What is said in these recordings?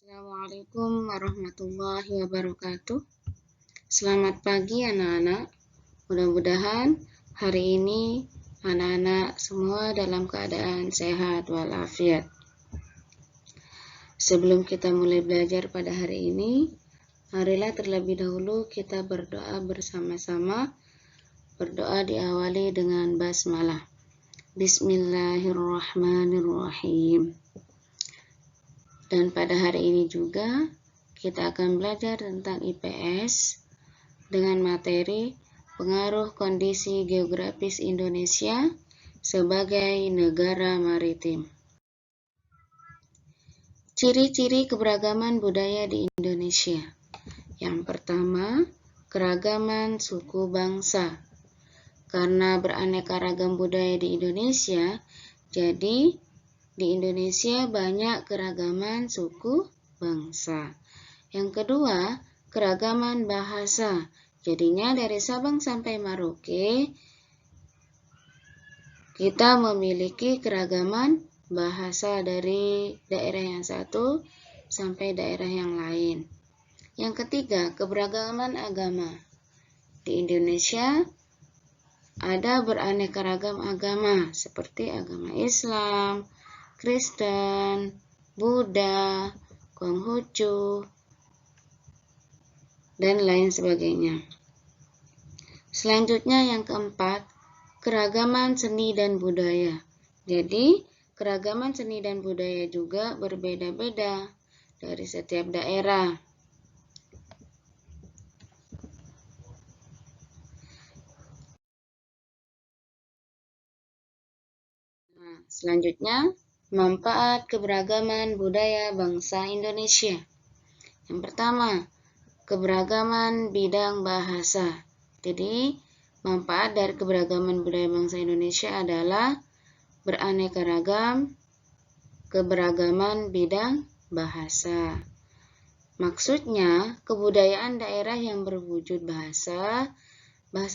Assalamualaikum warahmatullahi wabarakatuh. Selamat pagi anak-anak. Mudah-mudahan hari ini anak-anak semua dalam keadaan sehat walafiat. Sebelum kita mulai belajar pada hari ini, marilah terlebih dahulu kita berdoa bersama-sama. Berdoa diawali dengan basmalah. Bismillahirrahmanirrahim. Dan pada hari ini juga kita akan belajar tentang IPS dengan materi pengaruh kondisi geografis Indonesia sebagai negara maritim. Ciri-ciri keberagaman budaya di Indonesia. Yang pertama, keragaman suku bangsa. Karena beraneka ragam budaya di Indonesia, jadi di Indonesia banyak keragaman suku bangsa. Yang kedua, keragaman bahasa. Jadinya dari Sabang sampai Merauke, kita memiliki keragaman bahasa dari daerah yang satu sampai daerah yang lain. Yang ketiga, keberagaman agama. Di Indonesia ada beraneka ragam agama seperti agama Islam, Kristen, Buddha, Konghucu, dan lain sebagainya. Selanjutnya yang keempat, keragaman seni dan budaya. Jadi, keragaman seni dan budaya juga berbeda-beda dari setiap daerah. Nah, selanjutnya, manfaat keberagaman budaya bangsa Indonesia. Yang pertama, keberagaman bidang bahasa. Jadi, manfaat dari keberagaman budaya bangsa Indonesia adalah beraneka ragam keberagaman bidang bahasa. Maksudnya, kebudayaan daerah yang berwujud bahasa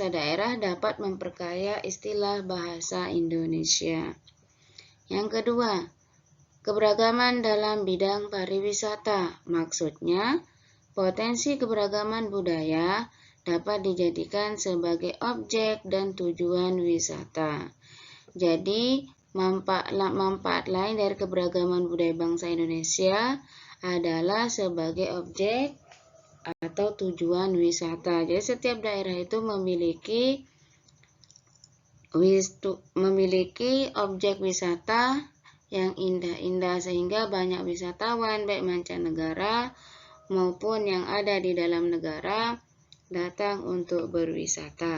daerah dapat memperkaya istilah bahasa Indonesia. Yang kedua, keberagaman dalam bidang pariwisata. Maksudnya, potensi keberagaman budaya dapat dijadikan sebagai objek dan tujuan wisata. Jadi, manfaat lain dari keberagaman budaya bangsa Indonesia adalah sebagai objek atau tujuan wisata. Jadi, setiap daerah itu memiliki objek wisata yang indah-indah sehingga banyak wisatawan baik mancanegara maupun yang ada di dalam negara datang untuk berwisata.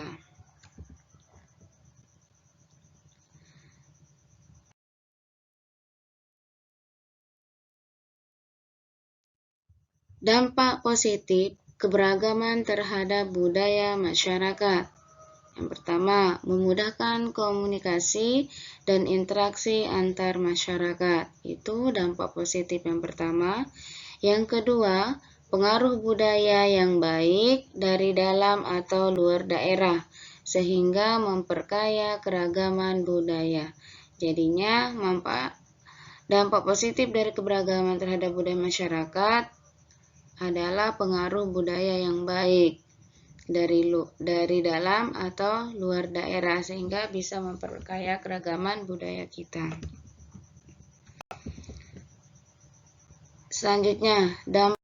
Dampak positif keberagaman terhadap budaya masyarakat. Yang pertama, memudahkan komunikasi dan interaksi antar masyarakat. Itu dampak positif yang pertama. Yang kedua, pengaruh budaya yang baik dari dalam atau luar daerah, sehingga memperkaya keragaman budaya. Jadinya, dampak positif dari keberagaman terhadap budaya masyarakat adalah pengaruh budaya yang baik dari dalam atau luar daerah sehingga bisa memperkaya keragaman budaya kita. Selanjutnya, dampak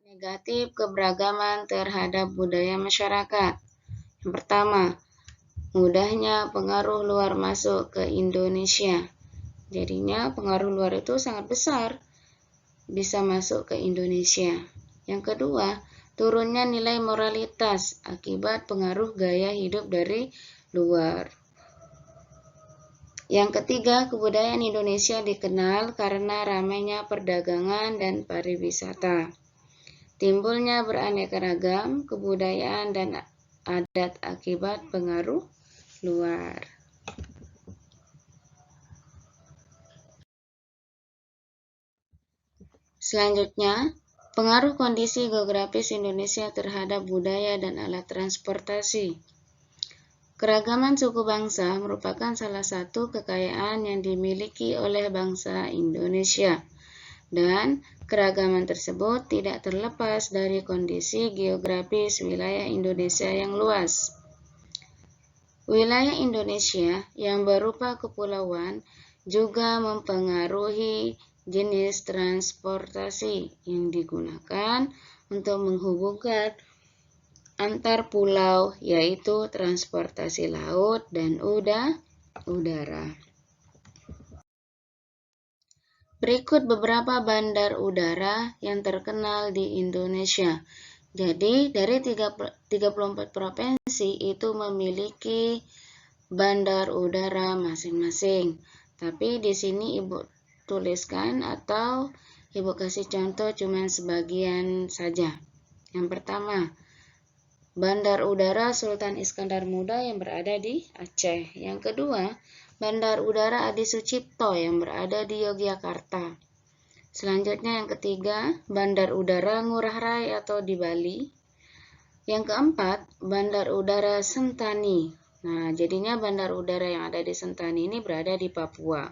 negatif keberagaman terhadap budaya masyarakat. Yang pertama, mudahnya pengaruh luar masuk ke Indonesia. Jadinya pengaruh luar itu sangat besar bisa masuk ke Indonesia. Yang kedua, turunnya nilai moralitas akibat pengaruh gaya hidup dari luar. Yang ketiga, kebudayaan Indonesia dikenal karena ramainya perdagangan dan pariwisata. Timbulnya beraneka ragam kebudayaan dan adat akibat pengaruh luar. Selanjutnya, pengaruh kondisi geografis Indonesia terhadap budaya dan alat transportasi. Keragaman suku bangsa merupakan salah satu kekayaan yang dimiliki oleh bangsa Indonesia, dan keragaman tersebut tidak terlepas dari kondisi geografis wilayah Indonesia yang luas. Wilayah Indonesia yang berupa kepulauan juga mempengaruhi jenis transportasi yang digunakan untuk menghubungkan antar pulau, yaitu transportasi laut dan udara. Berikut beberapa bandar udara yang terkenal di Indonesia. Jadi, dari 34 provinsi itu memiliki bandar udara masing-masing. Tapi di sini Ibu tuliskan atau Ibu kasih contoh cuma sebagian saja. Yang pertama, Bandar Udara Sultan Iskandar Muda yang berada di Aceh. Yang kedua, Bandar Udara Adi Sucipto yang berada di Yogyakarta. Selanjutnya yang ketiga, Bandar Udara Ngurah Rai atau di Bali. Yang keempat, Bandar Udara Sentani. Nah, jadinya bandar udara yang ada di Sentani ini berada di Papua.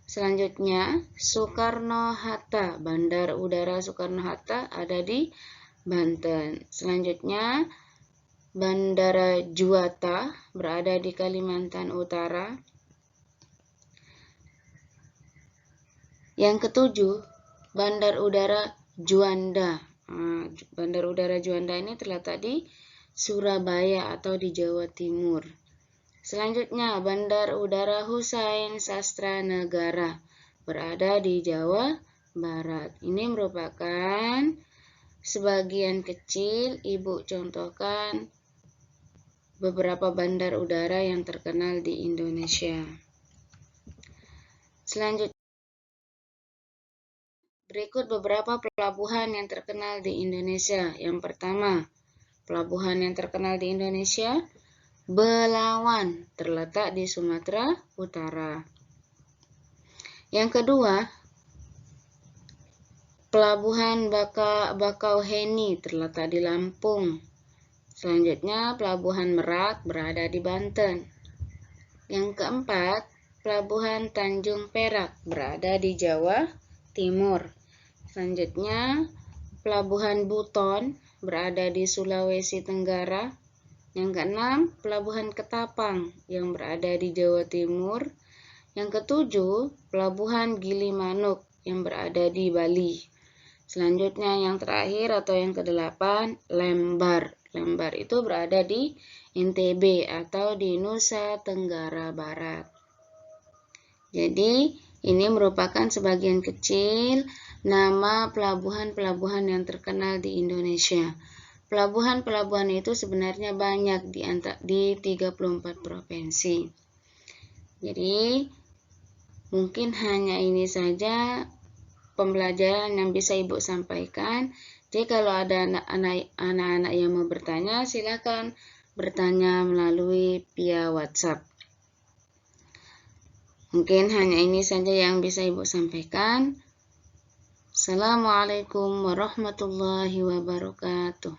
Selanjutnya, Soekarno-Hatta. Bandar Udara Soekarno-Hatta ada di Banten. Selanjutnya, Bandara Juanda berada di Kalimantan Utara. Yang ketujuh, Bandar Udara Juanda. Bandar Udara Juanda ini terletak di Surabaya atau di Jawa Timur. Selanjutnya, Bandar Udara Husain Sastra Negara berada di Jawa Barat. Ini merupakan sebagian kecil Ibu contohkan beberapa bandar udara yang terkenal di Indonesia. Selanjutnya, berikut beberapa pelabuhan yang terkenal di Indonesia. Yang pertama, pelabuhan yang terkenal di Indonesia, Belawan, terletak di Sumatera Utara. Yang kedua, Pelabuhan Bakauheni terletak di Lampung. Selanjutnya, Pelabuhan Merak berada di Banten. Yang keempat, Pelabuhan Tanjung Perak berada di Jawa Timur. Selanjutnya, Pelabuhan Buton berada di Sulawesi Tenggara. Yang keenam, Pelabuhan Ketapang yang berada di Jawa Timur. Yang ketujuh, Pelabuhan Gilimanuk yang berada di Bali. Selanjutnya yang terakhir atau yang kedelapan, Lembar. Lembar itu berada di NTB atau di Nusa Tenggara Barat. Jadi ini merupakan sebagian kecil nama pelabuhan-pelabuhan yang terkenal di Indonesia. Pelabuhan-pelabuhan itu sebenarnya banyak di 34 provinsi. Jadi mungkin hanya ini saja pembelajaran yang bisa Ibu sampaikan. Jadi kalau ada anak-anak yang mau bertanya, silakan bertanya melalui via WhatsApp. Mungkin hanya ini saja yang bisa Ibu sampaikan. Assalamualaikum warahmatullahi wabarakatuh.